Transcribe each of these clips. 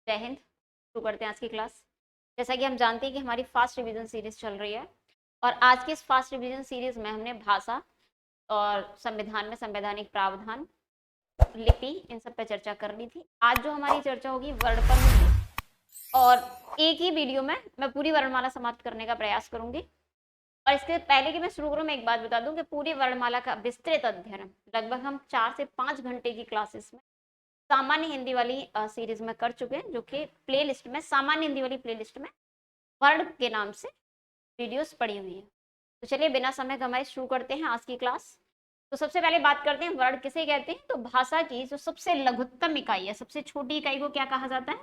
जय हिंद। शुरू करते हैं आज की क्लास। जैसा कि हम जानते हैं कि हमारी फास्ट रिवीजन सीरीज चल रही है और आज की इस फास्ट रिवीजन सीरीज में हमने भाषा और संविधान में संवैधानिक प्रावधान, लिपि, इन सब पर चर्चा करनी थी। आज जो हमारी चर्चा होगी वर्ण पर होगी और एक ही वीडियो में मैं पूरी वर्णमाला समाप्त करने का प्रयास करूंगी। और इसके पहले कि मैं शुरू करूं, मैं एक बात बता दूं कि पूरी वर्णमाला का विस्तृत अध्ययन लगभग हम 4 से 5 घंटे की क्लासेस में सामान्य हिंदी वाली सीरीज में कर चुके हैं, जो कि प्लेलिस्ट में, सामान्य हिंदी वाली प्लेलिस्ट में वर्ण के नाम से वीडियोस पड़ी हुई है। तो चलिए बिना समय गंवाए शुरू करते हैं आज की क्लास। तो सबसे पहले बात करते हैं वर्ण किसे कहते हैं। तो भाषा की जो सबसे लघुत्तम इकाई है, सबसे छोटी इकाई को क्या कहा जाता है?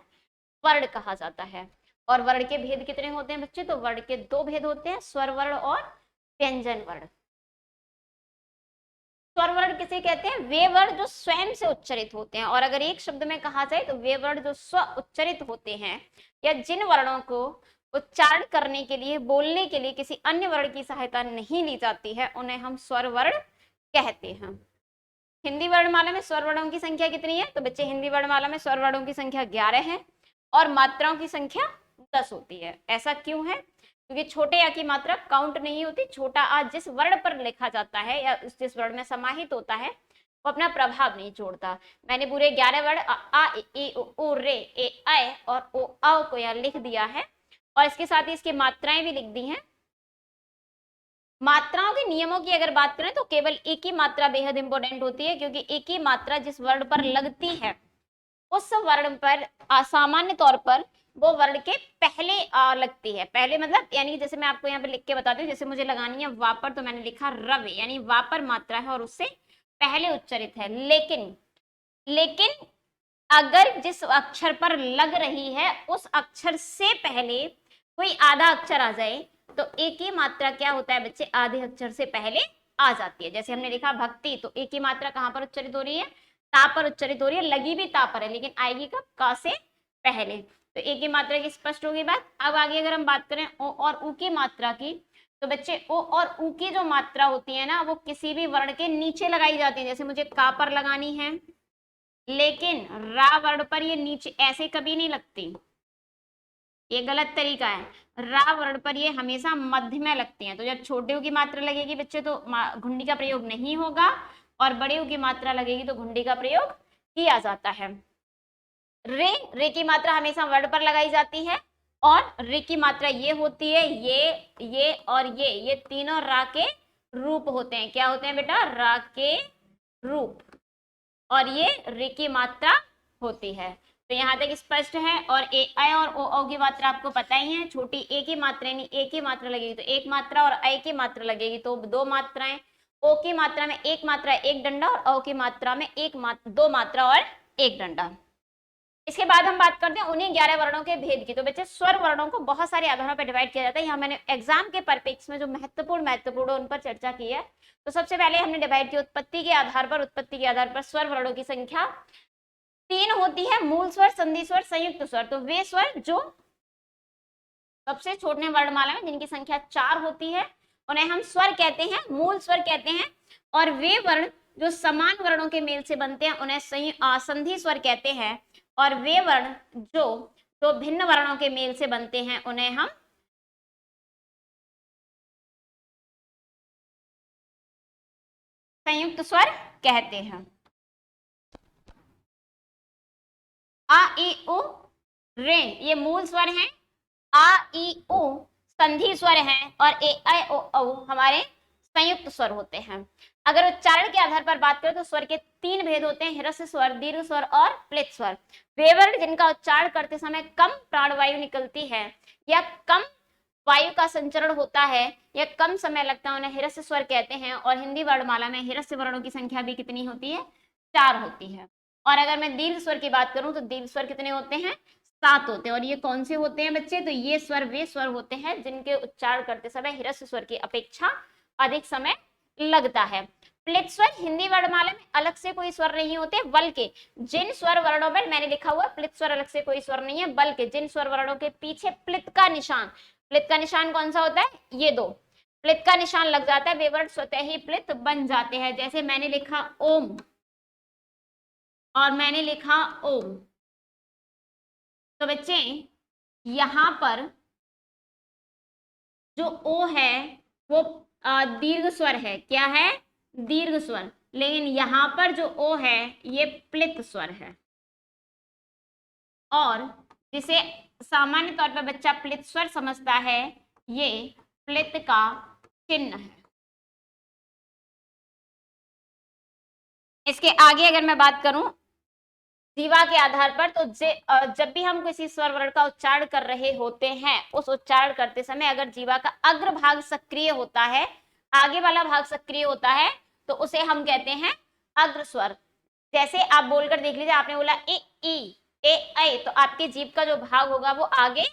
वर्ण कहा जाता है। और वर्ण के भेद कितने होते हैं बच्चे? तो वर्ण के 2 भेद होते हैं, स्वर वर्ण और व्यंजन वर्ण। स्वर वर्ण किसे कहते हैं? वे वर्ण जो स्वयं से उच्चरित होते हैं। और अगर एक शब्द में कहा जाए तो वे वर्ण जो स्व उच्चरित होते हैं या जिन वर्णों को उच्चारण करने के लिए, बोलने के लिए किसी अन्य वर्ण की सहायता नहीं ली जाती है, उन्हें हम स्वर वर्ण कहते हैं। हिंदी वर्णमाला में स्वर वर्णों की संख्या कितनी है? तो बच्चे हिंदी वर्णमाला में स्वर वर्णों की संख्या 11 है और मात्राओं की संख्या 10 होती है। ऐसा क्यों है? क्योंकि छोटे आ की मात्रा काउंट नहीं होती। छोटा आ जिस वर्ण पर लिखा जाता है या जिस वर्ण में समाहित होता है वो अपना प्रभाव नहीं छोड़ता। मैंने पूरे 11 वर्ण आ ई उ रे ए ऐ और ओ औ को यहाँ लिख दिया है और इसके साथ ही इसकी मात्राएं भी लिख दी हैं। मात्राओं के नियमों की अगर बात करें तो केवल एक ही मात्रा बेहद इंपॉर्टेंट होती है, क्योंकि एक ही मात्रा जिस वर्ण पर लगती है उस वर्ण पर सामान्य तौर पर वो वर्ण के पहले लगती है। पहले मतलब यानी जैसे मैं आपको यहाँ पे लिख के बताती हूँ, जैसे मुझे लगानी है वापर, तो मैंने लिखा रवे, यानी वापर मात्रा है और उससे पहले उच्चरित है। लेकिन अगर जिस अक्षर पर लग रही है उस अक्षर से पहले कोई आधा अक्षर आ जाए तो एक ही मात्रा क्या होता है बच्चे? आधे अक्षर से पहले आ जाती है। जैसे हमने लिखा भक्ति, तो एक ही मात्रा कहां पर उच्चरित हो रही है? ता पर उच्चरित हो रही है। लगी भी ता पर है लेकिन आएगी कब? का से पहले। तो एक ही मात्रा की स्पष्ट होगी बात। अब आगे अगर हम बात करें ओ और ऊ की मात्रा की, तो बच्चे ओ और ऊ की जो मात्रा होती है ना, वो किसी भी वर्ण के नीचे लगाई जाती है। जैसे मुझे का पर लगानी है, लेकिन रा वर्ण पर ये नीचे ऐसे कभी नहीं लगती, ये गलत तरीका है। रा वर्ण पर ये हमेशा मध्य में लगती हैं। तो जब छोटे ऊ की मात्रा लगेगी बच्चे तो घुंडी का प्रयोग नहीं होगा और बड़े ऊ की मात्रा लगेगी तो घुंडी का प्रयोग किया जाता है। रे की मात्रा हमेशा वर्ण पर लगाई जाती है और रे की मात्रा ये होती है, ये और ये तीनों रा के रूप होते हैं। क्या होते हैं बेटा? रा के रूप। और ये रे की मात्रा होती है। तो यहाँ तक स्पष्ट है। और ए ऐ और ओ औ की मात्रा आपको पता ही है। छोटी ए की मात्रा यानी एक ही मात्रा लगेगी तो एक मात्रा, और ऐ की मात्रा लगेगी तो 2 मात्राएं। ओ की मात्रा में एक मात्रा एक डंडा और औ की मात्रा में दो मात्रा और एक डंडा। इसके बाद हम बात करते हैं उन्हीं 11 वर्णों के भेद की। तो बच्चे स्वर वर्णों को बहुत सारे आधारों पर डिवाइड किया जाता है। यहाँ मैंने एग्जाम के परिप्रेक्ष्य में जो महत्वपूर्ण उन पर चर्चा की है। तो सबसे पहले हमने डिवाइड किया उत्पत्ति के आधार पर स्वर वर्णों की संख्या 3 होती है। मूल स्वर, संधि स्वर, संयुक्त स्वर। तो वे स्वर जो सबसे छोटे वर्णमाला में जिनकी संख्या 4 होती है उन्हें हम स्वर कहते हैं, मूल स्वर कहते हैं। और वे वर्ण जो समान वर्णों के मेल से बनते हैं उन्हें संधि स्वर कहते हैं। और वे वर्ण जो भिन्न वर्णों के मेल से बनते हैं उन्हें हम संयुक्त स्वर कहते हैं। आ ई उ रे ये मूल स्वर हैं, आ ई उ संधि स्वर हैं और ए ऐ ओ औ हमारे संयुक्त स्वर होते हैं। अगर उच्चारण के आधार पर बात करें तो स्वर के 3 भेद होते हैं, ह्रस्व स्वर, दीर्घ स्वर और प्लित स्वर। वे वर्ण जिनका उच्चारण करते समय कम प्राणवायु निकलती है या कम वायु का संचरण होता है या कम समय लगता है उन्हें ह्रस्व स्वर कहते हैं। और हिंदी वर्णमाला में ह्रस्व वर्णों की संख्या भी कितनी होती है? 4 होती है। और अगर मैं दीर्घ स्वर की बात करूं तो दीर्घ स्वर कितने होते हैं? 7 होते हैं। और ये कौन से होते हैं बच्चे? तो ये स्वर वे स्वर होते हैं जिनके उच्चारण करते समय ह्रस्व स्वर की अपेक्षा अधिक समय लगता है। प्लित स्वर हिंदी वर्णमाला में अलग से कोई स्वर नहीं होते, बल्कि जिन स्वर वर्णों पर मैंने लिखा हुआ प्लित स्वर अलग से कोई स्वर नहीं है, बल्कि जिन स्वर वर्णों के पीछे प्लित का निशान कौन सा होता है? ये 2 प्लित का निशान लग जाता है, वे वर्ण स्वतः ही प्लित बन जाते हैं। जैसे मैंने लिखा ओम और मैंने लिखा ओम, तो बच्चे यहाँ पर जो ओ है वो दीर्घ स्वर है। क्या है? दीर्घ स्वर। लेकिन यहाँ पर जो ओ है ये प्लित स्वर है, और जिसे सामान्य तौर पर बच्चा प्लित स्वर समझता है, ये प्लित का चिन्ह है। इसके आगे अगर मैं बात करूं जीवा के आधार पर, तो जब भी हम किसी स्वर वर्ण का उच्चारण कर रहे होते हैं, उस उच्चारण करते समय अगर जीवा का अग्र भाग सक्रिय होता है, आगे वाला भाग सक्रिय होता है, तो उसे हम कहते हैं अग्र स्वर। जैसे आप बोलकर देख लीजिए, आपने बोला ए ई ए ऐ, तो आपके जीभ का जो भाग होगा वो आगे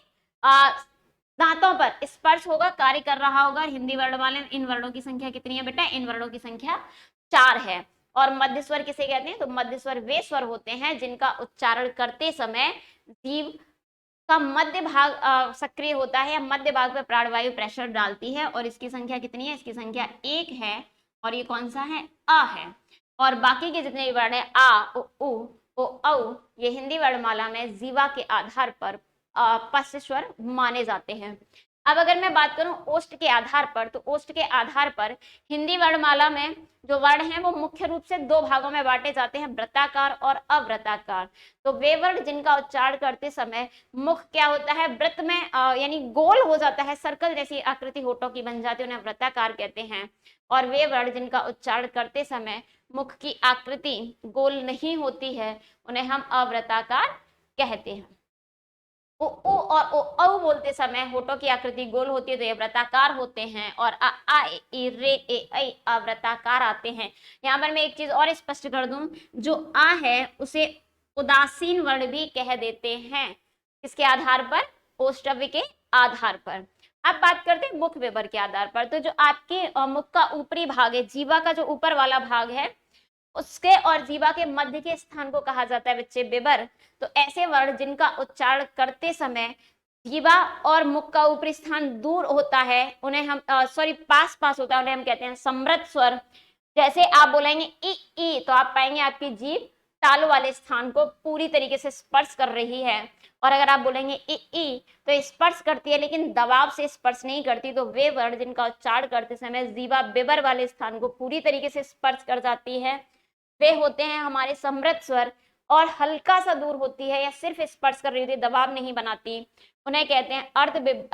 दांतों पर स्पर्श होगा, कार्य कर रहा होगा। हिंदी वर्ण वाले इन वर्णों की संख्या कितनी है बेटा? इन वर्णों की संख्या 4 है। और मध्य स्वर किसे कहते हैं? तो मध्य स्वर वे स्वर होते हैं जिनका उच्चारण करते समय जीभ का मध्य भाग सक्रिय होता है, या मध्य भाग पर प्राणवायु प्रेशर डालती है, और इसकी संख्या कितनी है? इसकी संख्या 1 है, और ये कौन सा है? अ है। और बाकी के जितने वर्ण है आ, उ, ओ, औ, ये हिंदी वर्णमाला में जीवा के आधार पर पश्च स्वर माने जाते हैं। अब अगर मैं बात करूं ओष्ठ के आधार पर, तो ओष्ठ के आधार पर हिंदी वर्णमाला में जो वर्ण हैं वो मुख्य रूप से 2 भागों में बांटे जाते हैं, वृत्ताकार और अवृत्ताकार। तो वे वर्ण जिनका उच्चारण करते समय मुख क्या होता है? वृत्त में यानी गोल हो जाता है, सर्कल जैसी आकृति होठों की बन जाती है, उन्हें वृत्ताकार कहते हैं। और वे वर्ण जिनका उच्चारण करते समय मुख की आकृति गोल नहीं होती है, उन्हें हम अवृत्ताकार कहते हैं। ओ और ओ औ बोलते समय होठों की आकृति गोल होती है, तो ये वृत्ताकार होते हैं, और आ ई रे ए ऐ अवृत्ताकार आते हैं। यहाँ पर मैं एक चीज और स्पष्ट कर दूं, जो आ है उसे उदासीन वर्ण भी कह देते हैं। किसके आधार पर? ओष्ठव्य के आधार पर। अब बात करते हैं मुख विवर के आधार पर। तो जो आपके मुख का ऊपरी भाग है, जीवा का जो ऊपर वाला भाग है, उसके और जीवा के मध्य के स्थान को कहा जाता है बच्चे विवर। तो ऐसे वर्ण जिनका उच्चारण करते समय जीवा और मुख का ऊपरी स्थान दूर होता है, उन्हें हम पास पास होता है, उन्हें हम कहते हैं समृद्ध स्वर। जैसे आप बोलेंगे ई, तो आप पाएंगे आपकी जीभ तालु वाले स्थान को पूरी तरीके से स्पर्श कर रही है। और अगर आप बोलेंगे ई, तो स्पर्श करती है लेकिन दबाव से स्पर्श नहीं करती। तो वे वर्ण जिनका उच्चारण करते समय जीवा विवर वाले स्थान को पूरी तरीके से स्पर्श कर जाती है, वे होते हैं हमारे समृद्ध स्वर। और हल्का सा दूर होती है या सिर्फ स्पर्श कर रही होती है, दबाव नहीं बनाती, उन्हें कहते हैं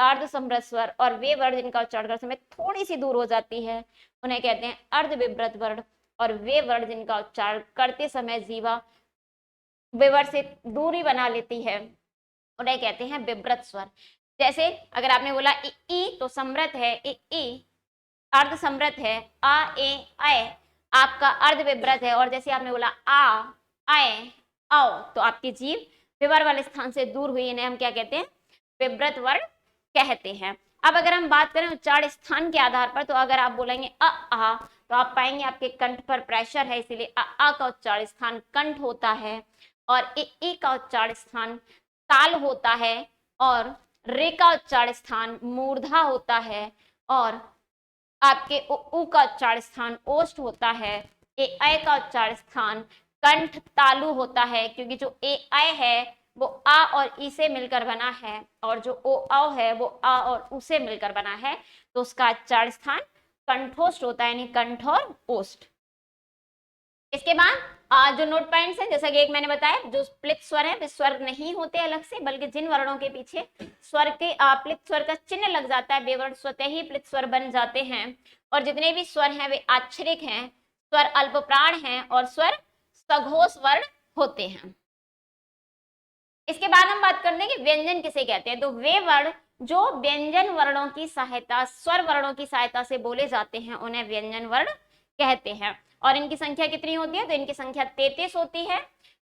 अर्ध समृद्ध स्वर। और वे वर्ण जिनका उच्चारण करते समय थोड़ी सी दूर हो जाती है, उन्हें कहते हैं अर्ध विव्रत वर्ण। और वे वर्ण जिनका उच्चारण करते समय जीवा विवर से दूरी बना लेती है, उन्हें कहते हैं विव्रत स्वर। जैसे अगर आपने बोला ई, तो समृद्ध है, ई अर्ध समृद्ध है, आ ए ऐ आपका अर्ध विव्रत है। और जैसे आपने बोला आ ऐ औ, तो आपकी जीभ विवर वाले स्थान से दूर हुई, इन्हें हम क्या कहते हैं? विव्रत वर्ण कहते हैं। अब अगर हम बात करें उच्चारण स्थान के आधार पर, तो अगर आप बोलेंगे आ, तो आप पाएंगे आपके कंठ पर प्रेशर है, इसीलिए आ का उच्चारण स्थान कंठ होता है। और ए का उच्चारण स्थान ताल होता है, और रे का उच्चारण स्थान मूर्धा होता है, और आपके उ का उच्चारण स्थान ओष्ठ होता है। ए ऐ का उच्चारण स्थान कंठ तालु होता है, क्योंकि जो ए ऐ है वो आ और ई से मिलकर बना है, और जो ओ औ है वो आ और उ से मिलकर बना है, तो उसका उच्चारण स्थान कंठोष्ठ होता है, यानी कंठ और ओष्ठ। इसके बाद जो नोट पॉइंट्स हैं, जैसा कि एक मैंने बताया, जो प्लित स्वर है वे स्वर नहीं होते अलग से, बल्कि जिन वर्णों के पीछे स्वर के प्लित स्वर का चिन्ह लग जाता है, वे वर्ण स्वतः ही प्लित स्वर बन जाते हैं। और जितने भी स्वर हैं वे आच्छरिक हैं, स्वर अल्पप्राण हैं, और स्वर सघोष वर्ण होते हैं। इसके बाद हम बात करते हैं कि व्यंजन किसे कहते हैं। तो वे वर्ण जो व्यंजन वर्णों की सहायता, स्वर वर्णों की सहायता से बोले जाते हैं, उन्हें व्यंजन वर्ण कहते हैं। और इनकी संख्या कितनी होती है? तो इनकी संख्या 33 होती है,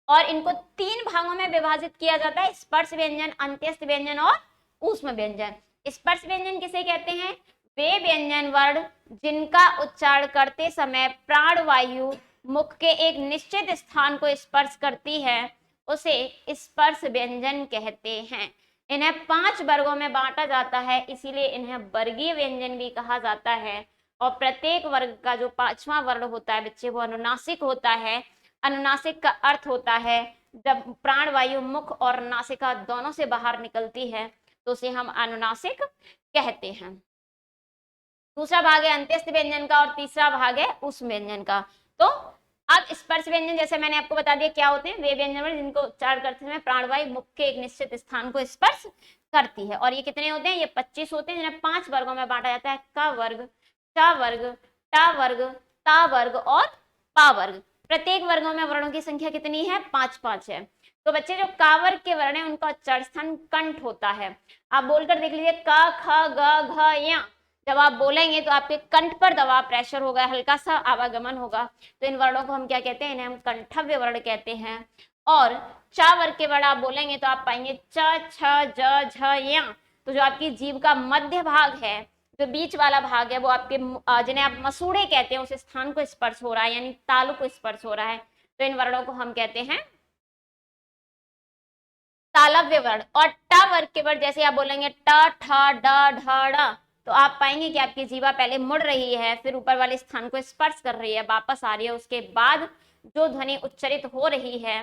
और इनको 3 भागों में विभाजित किया जाता है, स्पर्श व्यंजन, अंत्यस्थ व्यंजन और ऊष्म व्यंजन। स्पर्श व्यंजन किसे कहते हैं? वे व्यंजन वर्ण जिनका उच्चारण करते समय प्राणवायु मुख के एक निश्चित स्थान को स्पर्श करती है, उसे स्पर्श व्यंजन कहते हैं। इन्हें 5 वर्गों में बांटा जाता है, इसीलिए इन्हें वर्गीय व्यंजन भी कहा जाता है। और प्रत्येक वर्ग का जो 5वां वर्ण होता है बच्चे, वो अनुनासिक होता है। अनुनासिक का अर्थ होता है जब प्राणवायु मुख और नासिका दोनों से बाहर निकलती है तो उसे हम अनुनासिक कहते हैं। दूसरा भाग है अंत्यस्थ व्यंजन का और तीसरा भाग है उष्म व्यंजन का। तो अब स्पर्श व्यंजन जैसे मैंने आपको बता दिया क्या होते हैं, वे व्यंजन जिनको उच्चारण करते समय प्राणवायु मुख के एक निश्चित स्थान को स्पर्श करती है। और ये कितने होते हैं, ये 25 होते हैं, जिन्हें 5 वर्गों में बांटा जाता है, क वर्ग, च वर्ग, ट वर्ग, ता वर्ग और पा वर्ग। प्रत्येक वर्गों में वर्णों की संख्या कितनी है, 5-5 है। तो बच्चे जो का वर्ग के वर्ण है उनका उच्चारण स्थान कंठ होता है। आप बोलकर देख लीजिए, क ख ग घ य। जब आप बोलेंगे तो आपके कंठ पर दबाव, प्रेशर होगा, हल्का सा आवागमन होगा, तो इन वर्णों को हम क्या कहते हैं, इन्हें हम कंठव्य वर्ण कहते हैं। और चा वर्ग के वर्ण आप बोलेंगे तो आप पाएंगे च छ ज झ य। तो जो आपकी जीभ का मध्य भाग है, जो बीच वाला भाग है, वो आपके जिन्हें आप मसूड़े कहते हैं, उस स्थान को स्पर्श हो रहा है, यानी तालु को स्पर्श हो रहा है। तो इन वर्णों को हम कहते हैं तालव्य वर्ण। और ट वर्ग के वर्ण जैसे आप बोलेंगे ट ठ ड ढ ड़, तो आप पाएंगे कि आपकी जीवा पहले मुड़ रही है, फिर ऊपर वाले स्थान को स्पर्श कर रही है, वापस आ रही है, उसके बाद जो ध्वनि उच्चरित हो रही है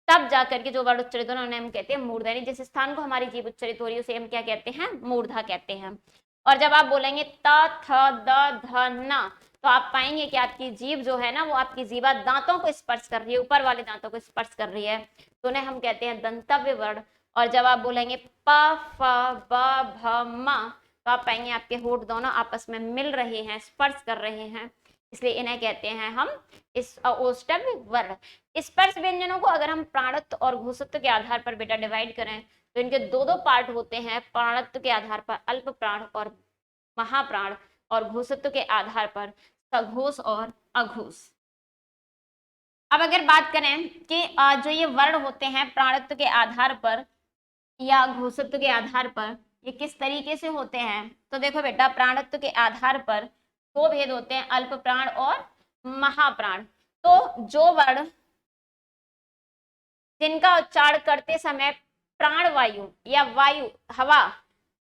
तब जाकर के जो वर्ड उच्चरित हो रहे हैं हम कहते हैं मूर्धनी। जिस स्थान को हमारी जीभ उच्चरित हो रही है उसे हम क्या कहते हैं, मूर्धा कहते हैं। और जब आप बोलेंगे त थ द ध न, तो आप पाएंगे कि आपकी जीभ जो है ना, वो आपकी जीवा दांतों को स्पर्श कर रही है, ऊपर वाले दांतों को स्पर्श कर रही है, तो उन्हें हम कहते हैं दंतव्य वर्ण। और जब आप बोलेंगे प फ ब भ म, तो आप पाएंगे आपके होठ दोनों आपस में मिल रहे हैं, स्पर्श कर रहे हैं, इसलिए इन्हें कहते हैं हम इस ओष्ठव्य वर्ण। स्पर्श व्यंजनों को अगर हम प्राणत्व और घोषत्व के आधार पर बेटा डिवाइड करें तो इनके दो पार्ट होते हैं। प्राणत्व के आधार पर अल्प प्राण और महाप्राण, और घोषत्व के आधार पर सघोष और अघोष। अब अगर बात करें कि जो ये वर्ण होते हैं प्राणत्व के आधार पर या घोषत्व के आधार पर, ये किस तरीके से होते हैं, तो देखो बेटा, प्राणत्व के आधार पर दो भेद होते हैं, अल्प प्राण और महाप्राण। तो जो वर्ण जिनका उच्चारण करते समय प्राणवायु या वायु, हवा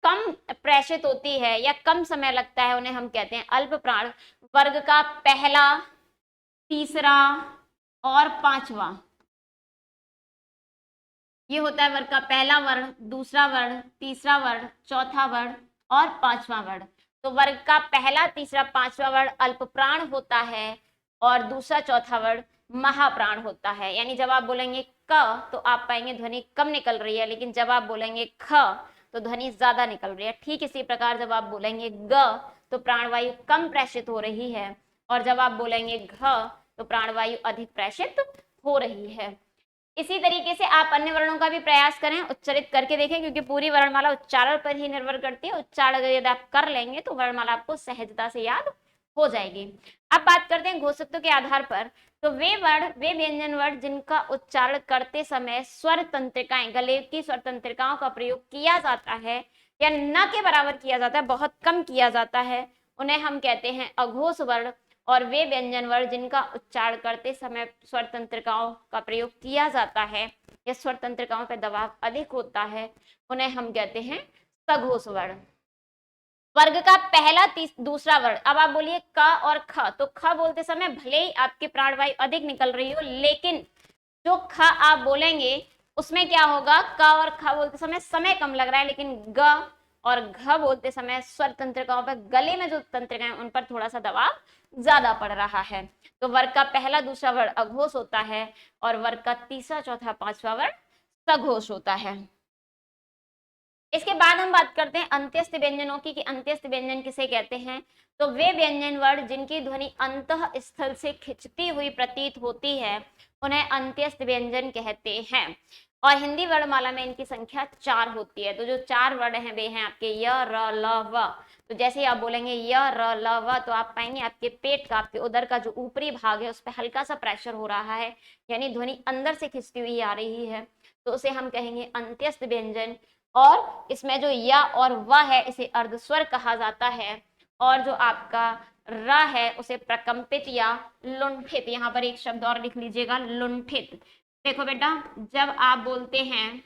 कम प्रेषित होती है या कम समय लगता है, उन्हें हम कहते हैं अल्प प्राण। वर्ग का पहला, तीसरा और पांचवा, ये होता है वर्ग का पहला वर्ण, दूसरा वर्ण, तीसरा वर्ण, चौथा वर्ण और पांचवा वर्ण। तो वर्ग का पहला, तीसरा, पांचवा वर्ण अल्प प्राण होता है और दूसरा, चौथा वर्ण महाप्राण होता है। यानी जब आप बोलेंगे क तो आप पाएंगे ध्वनि कम निकल रही है, लेकिन जब आप बोलेंगे ख तो ध्वनि ज्यादा निकल रही है। ठीक इसी प्रकार जब आप बोलेंगे ग तो प्राणवायु कम प्रेषित हो रही है, और जब आप बोलेंगे घ तो प्राणवायु अधिक प्रेषित हो रही है। इसी तरीके से आप अन्य वर्णों का भी प्रयास करें, उच्चरित करके देखें, क्योंकि पूरी वर्णमाला उच्चारण पर ही निर्भर करती है। उच्चारण अगर यदि आप कर लेंगे तो वर्णमाला आपको सहजता से याद हो जाएगी। अब बात करते हैं घोषत्व के आधार पर। तो वे व्यंजन वर्ण जिनका उच्चारण करते समय स्वर तंत्रिकाएं, गले की स्वर तंत्रिकाओं का प्रयोग किया जाता है या न के बराबर किया जाता है, बहुत कम किया जाता है, उन्हें हम कहते हैं अघोष वर्ण। और वे व्यंजन वर्ण जिनका उच्चारण करते समय स्वर तंत्रिकाओं का प्रयोग किया जाता है या स्वर तंत्रिकाओं पर दबाव अधिक होता है, उन्हें हम कहते हैं सघोष वर्ण। वर्ग का पहला, दूसरा वर्ण। अब आप बोलिए क और ख, तो ख बोलते समय भले ही आपकी प्राणवायु अधिक निकल रही हो, लेकिन जो ख आप बोलेंगे उसमें क्या होगा, क और ख बोलते समय कम लग रहा है, लेकिन ग और घ बोलते समय स्वर तंत्रिकाओं पर, गले में जो तंत्रिकाएं उन पर थोड़ा सा दबाव ज्यादा पड़ रहा है। तो वर्ग का पहला, दूसरा वर्ण अघोष होता है और वर्ग का तीसरा, चौथा, पांचवा वर्ण सघोष होता है। इसके बाद हम बात करते हैं अंत्यस्थ व्यंजनों की, कि अंत्यस्थ व्यंजन किसे कहते हैं। तो वे व्यंजन वर्ण जिनकी ध्वनि अंतः स्थल से खिंचती हुई प्रतीत होती है, उन्हें अंत्यस्थ व्यंजन कहते हैं। और हिंदी वर्णमाला में इनकी संख्या 4 होती है। तो जो 4 वर्ण हैं वे हैं आपके य, र, ल, व। तो जैसे आप बोलेंगे य, र, ल, व, तो आप पाएंगे आपके पेट का, आपके उदर का जो ऊपरी भाग है उस पर हल्का सा प्रेशर हो रहा है, यानी ध्वनि अंदर से खिंचती हुई आ रही है, तो उसे हम कहेंगे अंत्यस्थ व्यंजन। और इसमें जो या और व है इसे अर्धस्वर कहा जाता है, और जो आपका र है उसे प्रकंपित या लुंठित। यहाँ पर एक शब्द और लिख लीजिएगा, लुंठित। देखो बेटा, जब आप बोलते हैं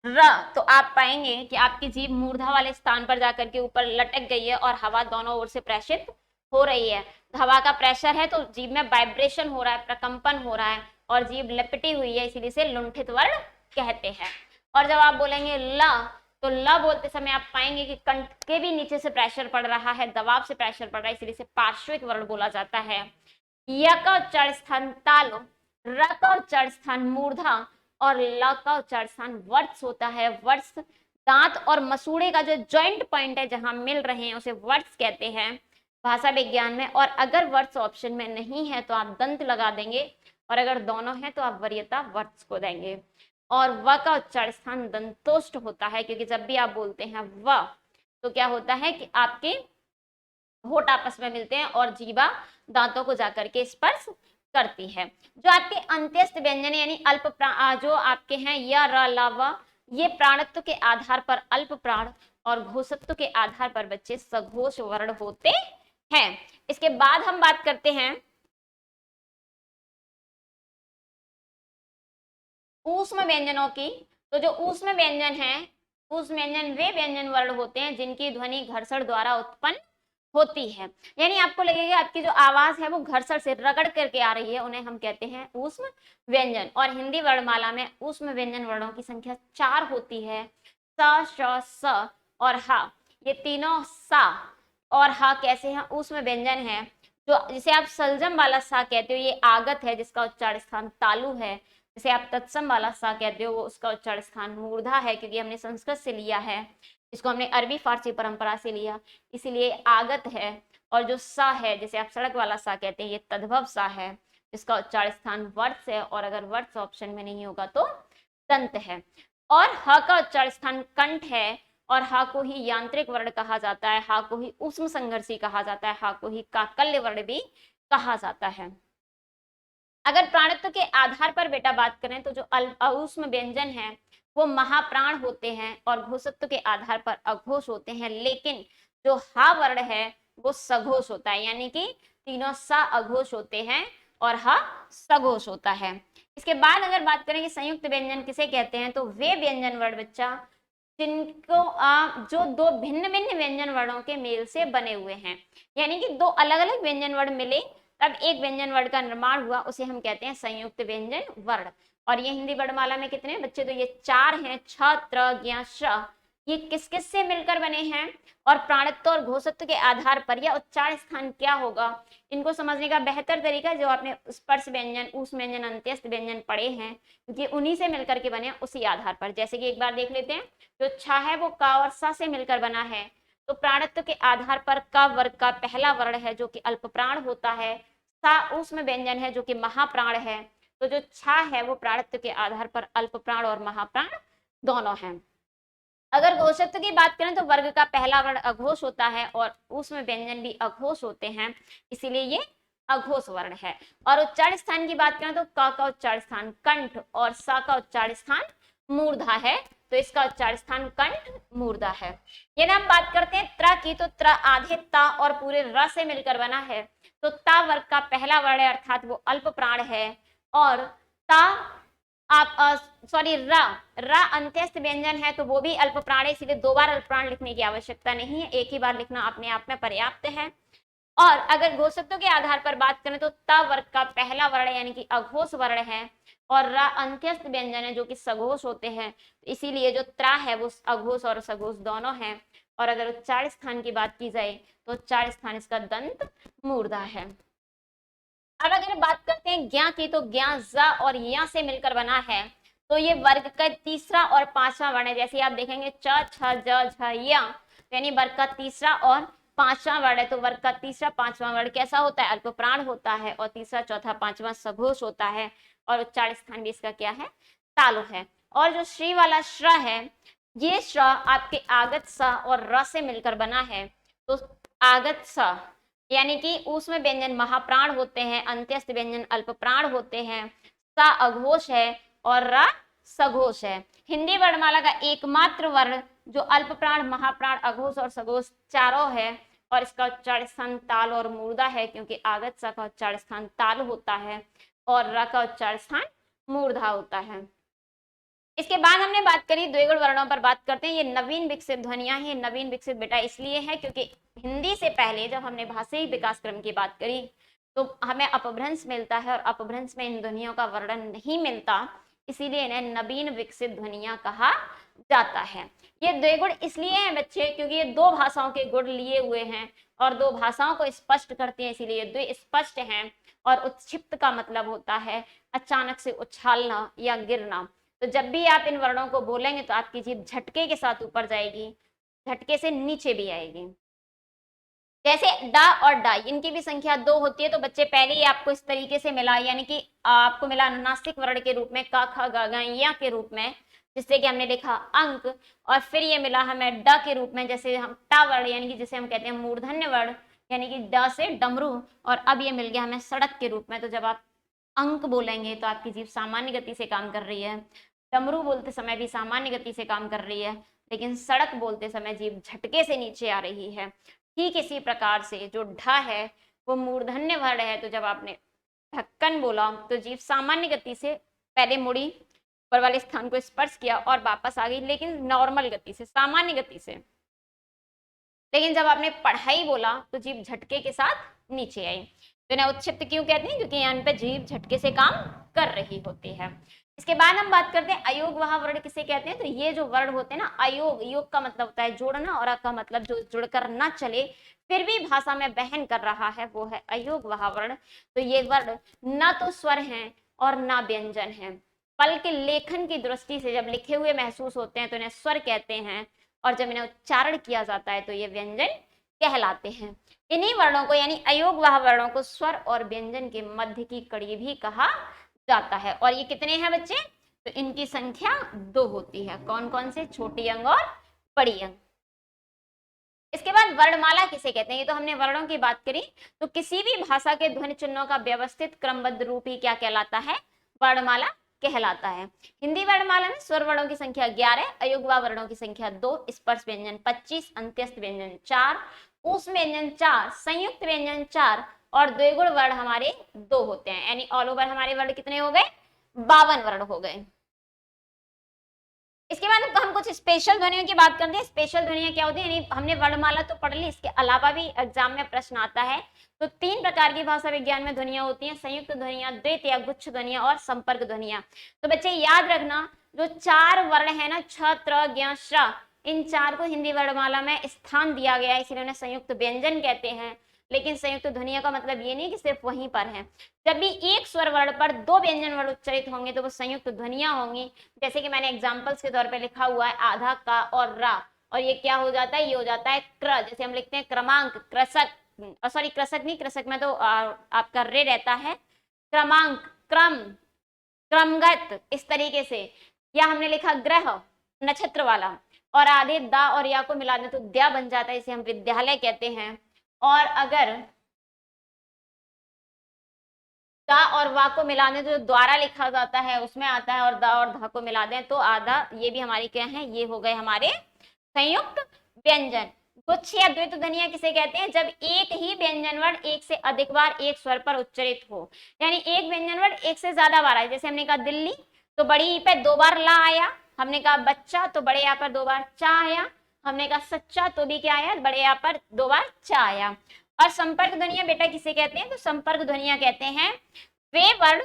र तो आप पाएंगे कि आपकी जीभ मूर्धा वाले स्थान पर जाकर के ऊपर लटक गई है और हवा दोनों ओर से प्रेषित हो रही है। हवा का प्रेशर है तो जीभ में वाइब्रेशन हो रहा है, प्रकंपन हो रहा है, और जीभ लपटी हुई है, इसीलिए इसे लुंठित वर्ण कहते हैं। और जब आप बोलेंगे ला, तो ला बोलते समय आप पाएंगे कि कंठ के भी नीचे से प्रेशर पड़ रहा है, दबाव से प्रेशर पड़ रहा है, इसलिए इसे पार्श्विक वर्ण बोला जाता है। य का उच्चारण स्थान तालु, र का उच्चारण स्थान मूर्धा और ल का उच्चारण स्थान वर्त्स होता है। वर्त्स दांत और मसूड़े का जो जॉइंट पॉइंट है जहां मिल रहे हैं उसे वर्त्स कहते हैं भाषा विज्ञान में। और अगर वर्त्स ऑप्शन में नहीं है तो आप दंत लगा देंगे, और अगर दोनों है तो आप वरीयता वर्त्स को देंगे। और व का उच्चारण स्थान दंतोष्ठ होता है, क्योंकि जब भी आप बोलते हैं व तो क्या होता है कि आपके होठ आपस में मिलते हैं और जीवा दांतों को जाकर के स्पर्श करती है। जो आपके अंत्यस्थ व्यंजन यानी अल्प जो आपके हैं य र ला व, ये प्राणत्व के आधार पर अल्प प्राण और घोषत्व के आधार पर बच्चे सघोष वर्ण होते हैं। इसके बाद हम बात करते हैं ऊष्म व्यंजनों की। तो जो ऊष्म व्यंजन है, ऊष्म व्यंजन वे व्यंजन वर्ण होते हैं जिनकी ध्वनि घर्षण द्वारा उत्पन्न होती है, यानी आपको लगेगा आपकी जो आवाज है वो घर्षण से रगड़ करके आ रही है, उन्हें हम कहते हैं ऊष्म व्यंजन। और हिंदी वर्णमाला में ऊष्म व्यंजन वर्णों की संख्या 4 होती है, स, श, स और हा। ये तीनों सा और हा कैसे हैं? ऊष्म व्यंजन है। जो जिसे आप सलजम वाला सा कहते हो ये आगत है, जिसका उच्चारण स्थान तालु है। जिसे आप तत्सम वाला सा कहते हो वो उसका उच्चारण स्थान मूर्धा है, क्योंकि हमने संस्कृत से लिया है, इसको हमने अरबी फारसी परंपरा से लिया, इसीलिए आगत है। और जो सा है जिसे आप सड़क वाला सा कहते हैं ये तद्भव सा है, जिसका उच्चारण स्थान वर्ष है, और अगर वर्ष ऑप्शन में नहीं होगा तो दंत है। और ह का उच्चारण स्थान कंठ है, और हा को ही यांत्रिक वर्ण कहा जाता है, हा को ही ऊष्म संघर्षी कहा जाता है, हा को ही काकल्य वर्ण भी कहा जाता है। अगर प्राणत्व के आधार पर बेटा बात करें तो जो अऊष्म व्यंजन है वो महाप्राण होते हैं और घोषत्व के आधार पर अघोष होते हैं, लेकिन जो हा वर्ण है वो सघोष होता है, यानी कि तीनों सा अघोष होते हैं और हा सघोष होता है। इसके बाद अगर बात करें कि संयुक्त व्यंजन किसे कहते हैं, तो वे व्यंजन वर्ण बच्चा जिनको जो दो भिन्न भिन्न व्यंजन वर्णों के मेल से बने हुए हैं, यानी कि दो अलग अलग व्यंजन वर्ण मिले तब एक व्यंजन वर्ण का निर्माण हुआ, उसे हम कहते हैं संयुक्त व्यंजन वर्ण। और ये हिंदी वर्णमाला में कितने बच्चे, तो ये 4 हैं, छ, त्र, ज्ञ, श। ये किस किस से मिलकर बने हैं और प्राणत्व और घोषत्व के आधार पर यह उच्चारण स्थान क्या होगा, इनको समझने का बेहतर तरीका जो आपने स्पर्श व्यंजन, ऊष्म व्यंजन, अंत्यस्थ व्यंजन पढ़े हैं, क्योंकि उन्हीं से मिलकर के बने उसी आधार पर। जैसे कि एक बार देख लेते हैं, जो छ है वो का और सा से मिलकर बना है, तो प्राणत्व के आधार पर का वर्ग का पहला वर्ण है जो कि अल्प प्राण होता है, सा ऊष्म व्यंजन है जो कि महाप्राण है, तो जो छा है वो प्राणत्व के आधार पर अल्प प्राण और महाप्राण दोनों हैं। अगर घोषत्व की बात करें तो वर्ग का पहला वर्ण अघोष होता है और ऊष्म व्यंजन भी अघोष होते हैं, इसीलिए ये अघोष वर्ण है। और उच्चारण स्थान की बात करें तो क का उच्चारण स्थान कंठ और सा का उच्चारण स्थान मूर्धा है, तो इसका उच्चारण स्थान कंठ मूर्धा है। यदि हम बात करते हैं त्र की, तो त्र आधे ता और पूरे र से मिलकर बना है, तो ता वर्ग का पहला वर्ण है अर्थात वो अल्प प्राण है। और ता आप सॉरी रा अंत्यस्थ व्यंजन है तो वो भी अल्प प्राण है, इसलिए 2 बार अल्प प्राण लिखने की आवश्यकता नहीं है, एक ही बार लिखना अपने आप में पर्याप्त है। और अगर घोषत्व के आधार पर बात करें तो त वर्ग का पहला वर्ण यानी कि अघोष वर्ण है, और रा अंत्यस्थ व्यंजन है जो कि सघोष होते हैं, इसीलिए जो त्रा है वो अघोष और सघोष दोनों हैं। और अगर उच्चारण स्थान की बात की जाए तो उच्चारण स्थान इसका दंत मूर्धा है। अब अगर बात करते हैं ज्ञा की, तो ज्ञा ज और या से मिलकर बना है, तो ये वर्ग का तीसरा और पांचवा वर्ण है। जैसे आप देखेंगे च, छ, ज, झ, या, यानी वर्ग का तीसरा और पांचवा वर्ण है, तो वर्ग का तीसरा पांचवा वर्ण कैसा होता है, अल्प प्राण होता है, और तीसरा चौथा पांचवा सघोष होता है, और उच्चारण स्थान भी इसका क्या है, तालु है। और जो श्री वाला श्र है, ये श्र आपके आगत स और र से मिलकर बना है, तो आगत स यानी कि ऊष्म व्यंजन महाप्राण होते हैं, अंत्यस्थ व्यंजन अल्प प्राण होते हैं, सा अघोष है और रा सघोष है। हिंदी वर्णमाला का एकमात्र वर्ण जो अल्प प्राण, महाप्राण, अघोष और सघोष चारों है, और इसका उच्चारण स्थान ताल और मूर्धा है, क्योंकि आगत सा का उच्चारण स्थान ताल होता है और रा का उच्चारण स्थान मूर्धा होता है। इसके बाद हमने बात करी द्विगुण वर्णों पर बात करते हैं। ये नवीन विकसित ध्वनियां हैं। नवीन विकसित बेटा इसलिए है क्योंकि हिंदी से पहले जब हमने भाषाई विकास क्रम की बात करी तो हमें अपभ्रंश मिलता है और अपभ्रंश में इन ध्वनियों का वर्णन नहीं मिलता, इसीलिए इन्हें नवीन विकसित ध्वनियां कहा जाता है। ये दो गुण इसलिए हैं बच्चे क्योंकि ये दो भाषाओं के गुण लिए हुए हैं और दो भाषाओं को स्पष्ट करते हैं, इसीलिए द्वि स्पष्ट हैं। और उत्क्षिप्त का मतलब होता है अचानक से उछालना या गिरना। तो जब भी आप इन वर्णों को बोलेंगे तो आपकी जीभ झटके के साथ ऊपर जाएगी, झटके से नीचे भी आएगी। जैसे डा और डा, इनकी भी संख्या 2 होती है। तो बच्चे पहले ही आपको इस तरीके से मिला, यानी कि आपको मिला अनुनासिक वर्ण के रूप में का ख ग घ या के रूप में, जिससे कि हमने लिखा अंक, और फिर ये मिला हमें ड के रूप में, जैसे हम टा वर्ण यानी कि जिसे हम कहते हैं मूर्धन्य वर्ण, यानी कि ड से डमरू, और अब ये मिल गया हमें सड़क के रूप में। तो जब आप अंक बोलेंगे तो आपकी जीभ सामान्य गति से काम कर रही है, डमरू बोलते समय भी सामान्य गति से काम कर रही है, लेकिन सड़क बोलते समय जीभ झटके से नीचे आ रही है। ठीक इसी प्रकार से जो ढ है वो मूर्धन्य वर्ण है, तो जब आपने ढक्कन बोला तो जीभ सामान्य गति से पहले मुड़ी, ऊपर वाले स्थान को स्पर्श किया और वापस आ गई, लेकिन नॉर्मल गति से, सामान्य गति से। लेकिन जब आपने पढ़ाई बोला तो जीभ झटके के साथ नीचे आई। तो इन्हें उत्क्षिप्त क्यों कहते हैं? क्योंकि यहाँ पे जीभ झटके से काम कर रही होती है। इसके बाद हम बात करते हैं अयोग वह वर्ण किसे कहते हैं। तो ये जो वर्ण होते हैं ना, अयोग, योग का मतलब होता है जोड़ना और का मतलब जो जुड़कर ना चले फिर भी भाषा में बहन कर रहा है, वो है अयोग वह वर्ण। तो ये वर्ण न तो स्वर हैं और ना व्यंजन है, पल के लेखन की दृष्टि से जब लिखे हुए महसूस होते हैं तो इन्हें स्वर कहते हैं, और जब इन्हें उच्चारण किया जाता है तो ये व्यंजन कहलाते हैं। इन्हीं वर्णों को यानी अयोग वह वर्णों को स्वर और व्यंजन के मध्य की कड़ी भी कहा जाता है। और ये कितने हैं बच्चे? तो इनकी संख्या 2 होती है। कौन कौन से? छोटी अंग और बड़ी अंग। इसके बाद वर्णमाला किसे कहते हैं? ये तो हमने वर्णों की बात करी। तो किसी भी भाषा के ध्वनि चिन्हों का व्यवस्थित क्रमबद्ध रूप ही क्या कहलाता है? वर्णमाला कहलाता है। हिंदी वर्णमाला में स्वर वर्णों की संख्या 11, अयुग्मा वर्णों की संख्या 2, स्पर्श व्यंजन 25, अंत्यस्थ व्यंजन 4, ऊष्म व्यंजन 4, संयुक्त व्यंजन 4 और द्विगुण वर्ण हमारे 2 होते हैं। यानी ऑल ओवर हमारे वर्ण कितने हो गए? 52 वर्ण हो गए। इसके बाद हम कुछ स्पेशल ध्वनियों की बात करते हैं। स्पेशल ध्वनियां क्या होती है? यानी हमने वर्णमाला तो पढ़ ली, इसके अलावा भी एग्जाम में प्रश्न आता है। तो 3 प्रकार की भाषा विज्ञान में ध्वनियां होती हैं: संयुक्त ध्वनियां, द्वैत या गुच्छ ध्वनियां और संपर्क ध्वनियां। तो बच्चे याद रखना, जो 4 वर्ण है ना, छ, त्र, ज्ञ, श्र, इन 4 को हिंदी वर्णमाला में स्थान दिया गया है, इसलिए उन्हें संयुक्त व्यंजन कहते हैं। लेकिन संयुक्त ध्वनिया का मतलब ये नहीं कि सिर्फ वहीं पर है। जब भी एक स्वर वर्ण पर 2 व्यंजन वर्ण उच्चारित होंगे तो वो संयुक्त ध्वनियां होंगी। जैसे कि मैंने एग्जांपल्स के तौर पे लिखा हुआ है आधा, का और रा, और ये क्या हो जाता है? ये हो जाता है क्र। जैसे हम लिखते हैं क्रमांक, कृषक, सॉरी कृषक नहीं, कृषक में तो आपका रे रहता है। क्रमांक, क्रम, क्रमगत, इस तरीके से। या हमने लिखा ग्रह, नक्षत्र वाला, और आधे दा और या को मिला दें तो द्या बन जाता है, इसे हम विद्यालय कहते हैं। और अगर दा और वा को मिला दें तो जो द्वारा लिखा जाता है उसमें आता है, और दा और धा को मिला दें तो आधा, ये भी हमारी क्या है? ये हो गए हमारे संयुक्त व्यंजन। गुच्छ या द्वैत ध्वनिया किसे कहते हैं? जब एक ही व्यंजन वर्ण एक से अधिक बार एक स्वर पर उच्चारित हो, यानी एक व्यंजन वर्ण एक से ज्यादा बार आए। जैसे हमने कहा दिल्ली, तो बड़ी ई पे 2 बार ला आया। हमने कहा बच्चा, तो बड़े यहाँ पर 2 बार चा आया। हमने कहा सच्चा, तो भी क्या आया? बड़े यहाँ पर 2 बार चा आया। और संपर्क ध्वनिया बेटा किसे कहते हैं? तो संपर्क ध्वनिया कहते हैं वे वर्ण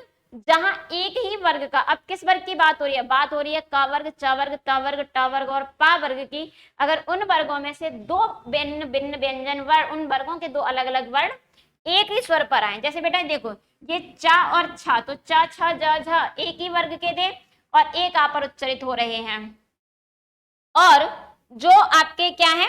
जहां एक ही वर्ग का, अब किस वर्ग की बात हो रही है? बात हो रही है का वर्ग, च वर्ग, त वर्ग, ट वर्ग और पा वर्ग की। अगर उन वर्गों में से 2 भिन्न भिन्न व्यंजन वर्ण, उन वर्गों के 2 अलग अलग वर्ण एक ही स्वर पर आए। जैसे बेटा देखो, ये चा और छा, तो चा, छ, ज, झ एक ही वर्ग के थे और एक आ पर उच्चारित हो रहे हैं। और जो आपके क्या है?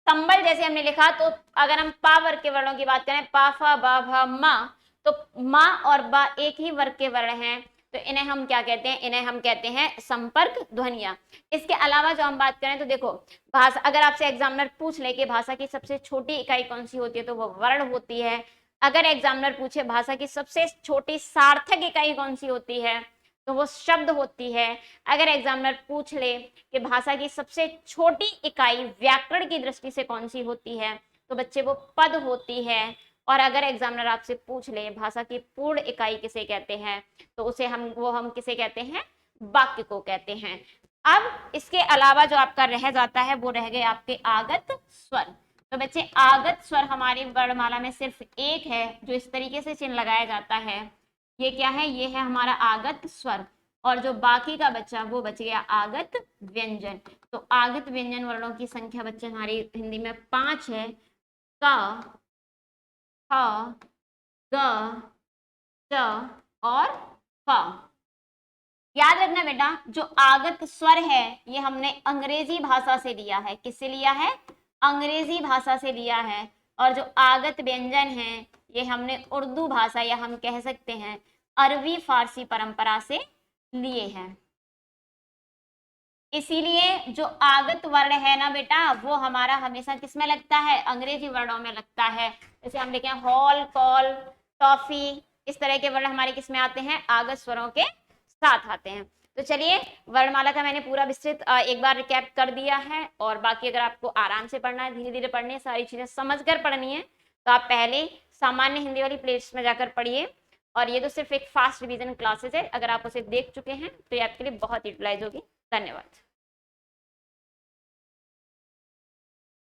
संबल, जैसे हमने लिखा, तो अगर हम पा वर्ग के वर्णों की बात करें, पा, फा, बा, भा, मा, तो मा और बा एक ही वर्ग के वर्ण हैं, तो इन्हें हम क्या कहते हैं? इन्हें हम कहते हैं संपर्क ध्वनिया। इसके अलावा जो हम बात करें तो देखो, भाषा, अगर आपसे एग्जामिनर पूछ ले कि भाषा की सबसे छोटी इकाई कौन सी होती है, तो वो वर्ण होती है। अगर एग्जामिनर पूछे भाषा की सबसे छोटी सार्थक इकाई कौन सी होती है, तो वो शब्द होती है। अगर एग्जामिनर पूछ ले कि भाषा की सबसे छोटी इकाई व्याकरण की दृष्टि से कौन सी होती है, तो बच्चे वो पद होती है। और अगर एग्जामिनर आपसे पूछ ले भाषा की पूर्ण इकाई किसे कहते हैं, तो उसे हम किसे कहते हैं, वाक्य को कहते हैं। अब इसके अलावा जो आपका रह जाता है वो रह गए आपके आगत स्वर। तो बच्चे आगत स्वर हमारी वर्णमाला में सिर्फ एक है जो इस तरीके से चिन्ह लगाया जाता है, ये क्या है, ये है हमारा आगत स्वर। और जो बाकी का बच्चा वो बच गया आगत व्यंजन। तो आगत व्यंजन वर्णों की संख्या बच्चे हमारी हिंदी में 5 है, क, ख, ग, च और फ। याद रखना बेटा, जो आगत स्वर है ये हमने अंग्रेजी भाषा से लिया है। किससे लिया है, अंग्रेजी भाषा से लिया है। और जो आगत व्यंजन है ये हमने उर्दू भाषा या हम कह सकते हैं अरबी फारसी परंपरा से लिए हैं। इसीलिए जो आगत वर्ण है ना बेटा वो हमारा हमेशा किसमें लगता है, अंग्रेजी वर्णों में लगता है। जैसे हम लिखे हॉल, कॉल, टॉफी, इस तरह के वर्ण हमारे किसमें आते हैं, आगत स्वरों के साथ आते हैं। तो चलिए वर्णमाला का मैंने पूरा विस्तृत एक बार रिकैप कर दिया है। और बाकी अगर आपको आराम से पढ़ना है, धीरे धीरे पढ़नी है, सारी चीजें समझ कर पढ़नी है, तो आप पहले सामान्य हिंदी वाली प्लेलिस्ट में जाकर पढ़िए। और ये तो सिर्फ एक फास्ट रिवीजन क्लासेस है, अगर आप उसे देख चुके हैं तो ये आपके लिए बहुत यूटिलाइज होगी। धन्यवाद।